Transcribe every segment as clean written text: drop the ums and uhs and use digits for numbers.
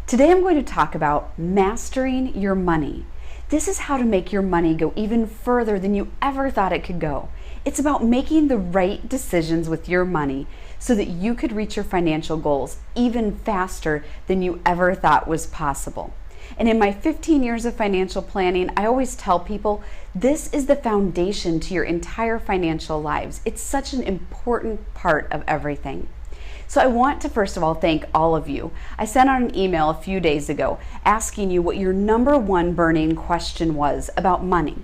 Today I'm going to talk about mastering your money. This is how to make your money go even further than you ever thought it could go. It's about making the right decisions with your money so that you could reach your financial goals even faster than you ever thought was possible. And in my 15 years of financial planning, I always tell people this is the foundation to your entire financial lives. It's such an important part of everything. So I want to first of all thank all of you. I sent out an email a few days ago asking you what your number one burning question was about money.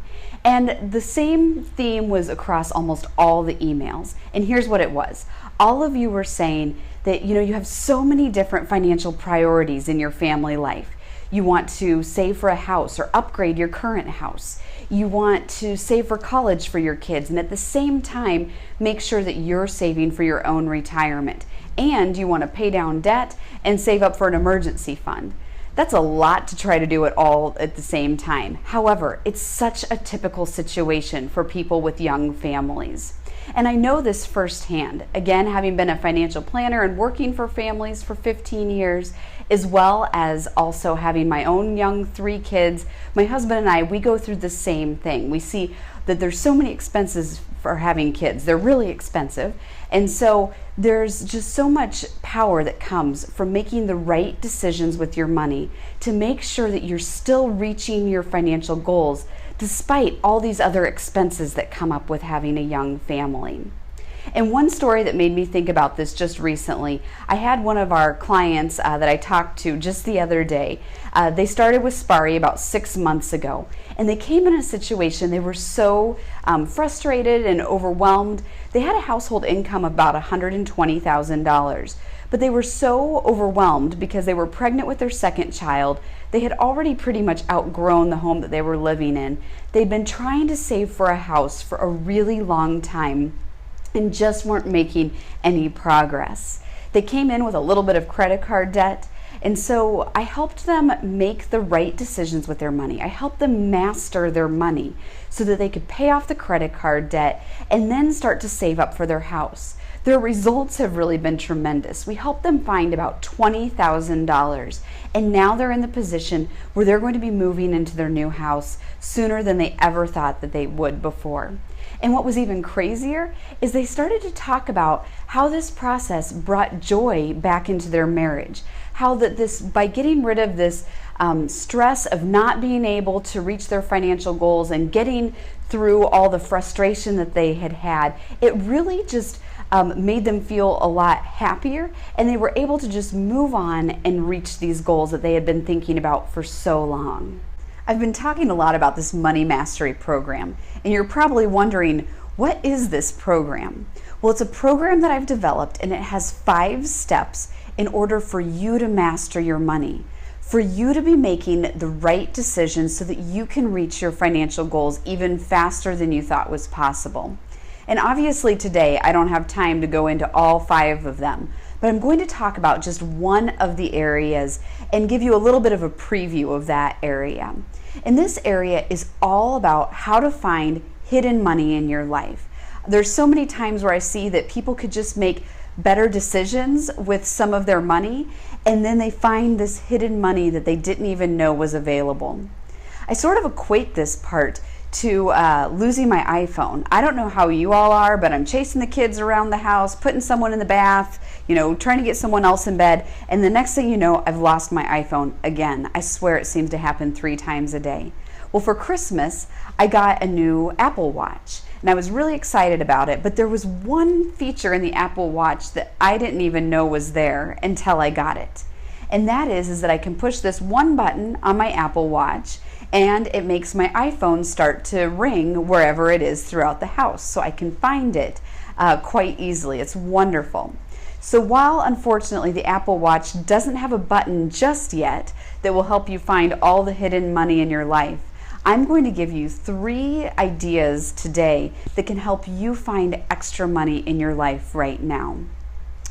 And the same theme was across almost all the emails. And here's what it was. All of you were saying that you have so many different financial priorities in your family life. You want to save for a house or upgrade your current house. You want to save for college for your kids and at the same time make sure that you're saving for your own retirement. And you want to pay down debt and save up for an emergency fund. That's a lot to try to do it all at the same time. However, it's such a typical situation for people with young families. And I know this firsthand, again, having been a financial planner and working for families for 15 years, as well as also having my own young 3 kids. My husband and I, we go through the same thing. We see that there's so many expenses for having kids. They're really expensive. And so there's just so much power that comes from making the right decisions with your money to make sure that you're still reaching your financial goals despite all these other expenses that come up with having a young family. And one story that made me think about this just recently, I had one of our clients that I talked to just the other day. They started with Spari about 6 months ago, and they came in a situation, they were so frustrated and overwhelmed. They had a household income of about $120,000, but they were so overwhelmed because they were pregnant with their second child. They had already pretty much outgrown the home that they were living in. They'd been trying to save for a house for a really long time and just weren't making any progress. They came in with a little bit of credit card debt, and so I helped them make the right decisions with their money. I helped them master their money so that they could pay off the credit card debt and then start to save up for their house. Their results have really been tremendous. We helped them find about $20,000, and now they're in the position where they're going to be moving into their new house sooner than they ever thought that they would before. And what was even crazier is they started to talk about how this process brought joy back into their marriage. How that by getting rid of this stress of not being able to reach their financial goals and getting through all the frustration that they had, it really just made them feel a lot happier, and they were able to just move on and reach these goals that they had been thinking about for so long. I've been talking a lot about this Money Mastery program, and you're probably wondering, what is this program? Well, it's a program that I've developed, and it has 5 steps in order for you to master your money, for you to be making the right decisions so that you can reach your financial goals even faster than you thought was possible. And obviously today, I don't have time to go into all 5 of them, but I'm going to talk about just one of the areas and give you a little bit of a preview of that area. And this area is all about how to find hidden money in your life. There's so many times where I see that people could just make better decisions with some of their money, and then they find this hidden money that they didn't even know was available. I sort of equate this part to losing my iPhone. I don't know how you all are, but I'm chasing the kids around the house, putting someone in the bath, trying to get someone else in bed, and the next thing you know, I've lost my iPhone again. I swear it seems to happen 3 times a day. Well, for Christmas, I got a new Apple Watch, and I was really excited about it, but there was one feature in the Apple Watch that I didn't even know was there until I got it. And that is that I can push this one button on my Apple Watch, and it makes my iPhone start to ring wherever it is throughout the house, so I can find it quite easily. It's wonderful. So while unfortunately the Apple Watch doesn't have a button just yet that will help you find all the hidden money in your life, I'm going to give you 3 ideas today that can help you find extra money in your life right now.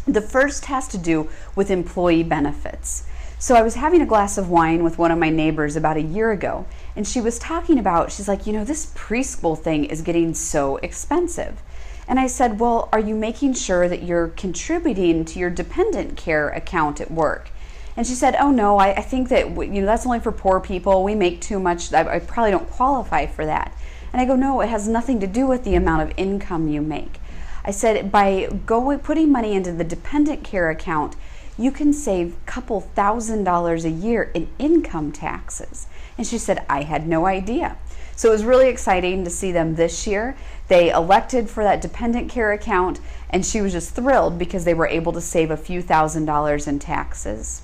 The first has to do with employee benefits. So I was having a glass of wine with one of my neighbors about a year ago, and she was talking about, she's like, this preschool thing is getting so expensive. And I said, well, are you making sure that you're contributing to your dependent care account at work? And she said, oh no, I think that, that's only for poor people. We make too much. I probably don't qualify for that. And I go, no, it has nothing to do with the amount of income you make. I said, by putting money into the dependent care account, you can save a couple $1,000s a year in income taxes. And she said, I had no idea. So it was really exciting to see them this year. They elected for that dependent care account, and she was just thrilled because they were able to save a few $1,000s in taxes.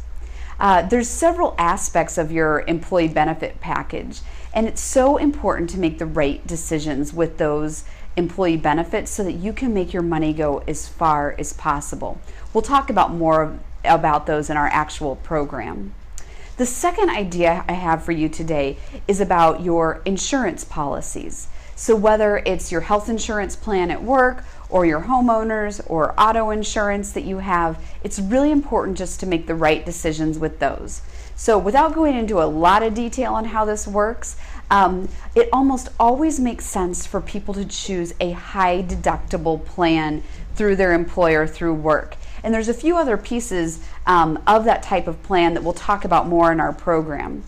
There's several aspects of your employee benefit package, and it's so important to make the right decisions with those employee benefits so that you can make your money go as far as possible. We'll talk about more about those in our actual program. The second idea I have for you today is about your insurance policies. So whether it's your health insurance plan at work or your homeowners or auto insurance that you have, it's really important just to make the right decisions with those. So without going into a lot of detail on how this works, it almost always makes sense for people to choose a high deductible plan through their employer through work. And there's a few other pieces of that type of plan that we'll talk about more in our program.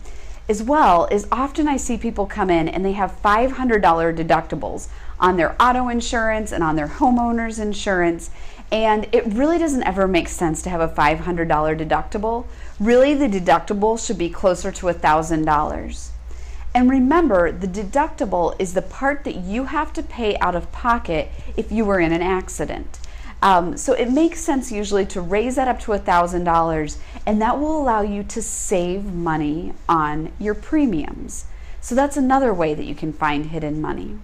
As well as often I see people come in and they have $500 deductibles on their auto insurance and on their homeowners insurance, and it really doesn't ever make sense to have a $500 deductible. Really, the deductible should be closer to $1,000. And remember, the deductible is the part that you have to pay out of pocket if you were in an accident. So it makes sense usually to raise that up to $1,000, and that will allow you to save money on your premiums. So that's another way that you can find hidden money.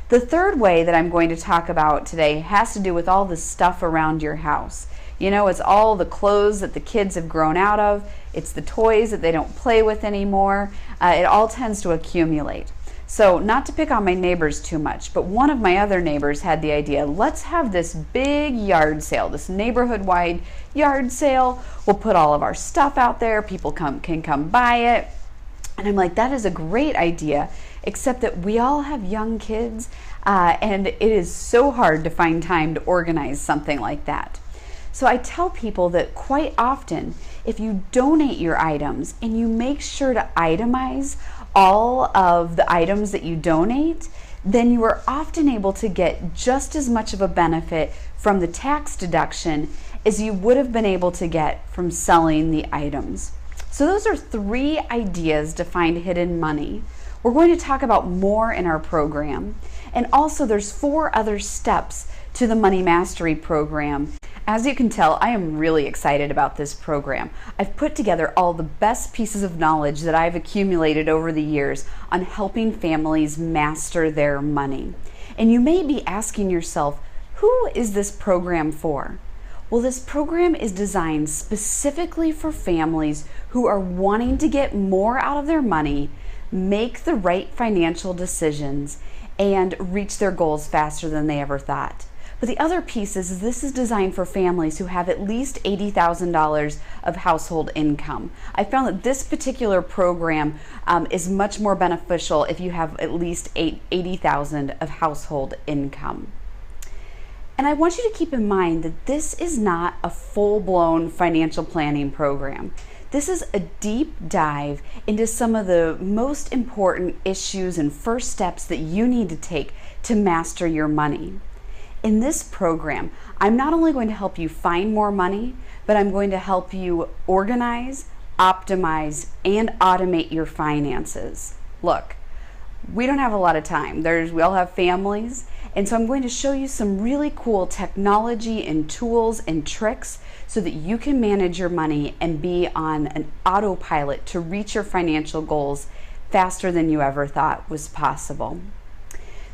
The third way that I'm going to talk about today has to do with all the stuff around your house. It's all the clothes that the kids have grown out of, it's the toys that they don't play with anymore. It all tends to accumulate. So not to pick on my neighbors too much, but one of my other neighbors had the idea, let's have this big yard sale, this neighborhood-wide yard sale. We'll put all of our stuff out there. People can come buy it. And I'm like, that is a great idea, except that we all have young kids, and it is so hard to find time to organize something like that. So I tell people that quite often, if you donate your items and you make sure to itemize all of the items that you donate, then you are often able to get just as much of a benefit from the tax deduction as you would have been able to get from selling the items. So those are 3 ideas to find hidden money. We're going to talk about more in our program. And also there's 4 other steps to the Money Mastery program. As you can tell, I am really excited about this program. I've put together all the best pieces of knowledge that I've accumulated over the years on helping families master their money. And you may be asking yourself, who is this program for? Well, this program is designed specifically for families who are wanting to get more out of their money, make the right financial decisions, and reach their goals faster than they ever thought. But the other piece is this is designed for families who have at least $80,000 of household income. I found that this particular program is much more beneficial if you have at least $80,000 of household income. And I want you to keep in mind that this is not a full-blown financial planning program. This is a deep dive into some of the most important issues and first steps that you need to take to master your money. In this program, I'm not only going to help you find more money, but I'm going to help you organize, optimize, and automate your finances. Look, we don't have a lot of time. We all have families, and so I'm going to show you some really cool technology and tools and tricks so that you can manage your money and be on an autopilot to reach your financial goals faster than you ever thought was possible.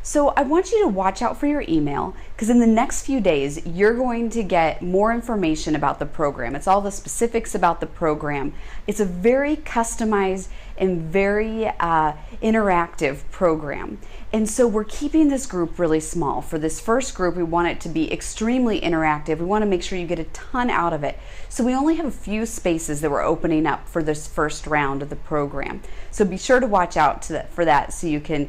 So I want you to watch out for your email, because in the next few days, you're going to get more information about the program. It's all the specifics about the program. It's a very customized and very interactive program. And so we're keeping this group really small. For this first group, we want it to be extremely interactive. We want to make sure you get a ton out of it. So we only have a few spaces that we're opening up for this first round of the program. So be sure to watch out for that so you can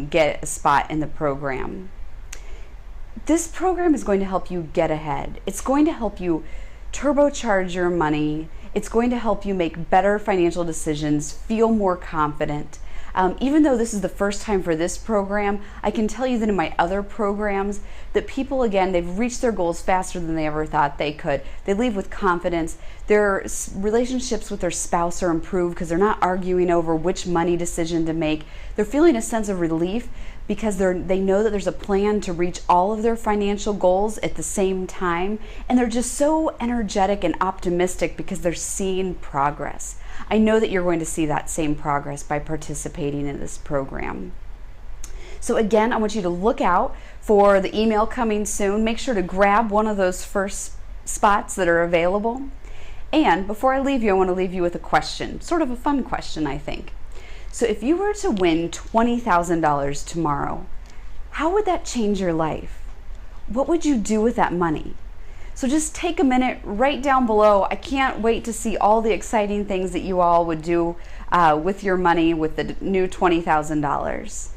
get a spot in the program. This program is going to help you get ahead. It's going to help you turbocharge your money It's going to help you make better financial decisions, feel more confident. Even though this is the first time for this program, I can tell you that in my other programs, that people, again, they've reached their goals faster than they ever thought they could. They leave with confidence. Their relationships with their spouse are improved because they're not arguing over which money decision to make. They're feeling a sense of relief because they know that there's a plan to reach all of their financial goals at the same time. And they're just so energetic and optimistic because they're seeing progress. I know that you're going to see that same progress by participating in this program. So again, I want you to look out for the email coming soon. Make sure to grab one of those first spots that are available. And before I leave you, I want to leave you with a question, sort of a fun question, I think. So if you were to win $20,000 tomorrow, how would that change your life? What would you do with that money? So just take a minute, write down below. I can't wait to see all the exciting things that you all would do with your money with the new $20,000.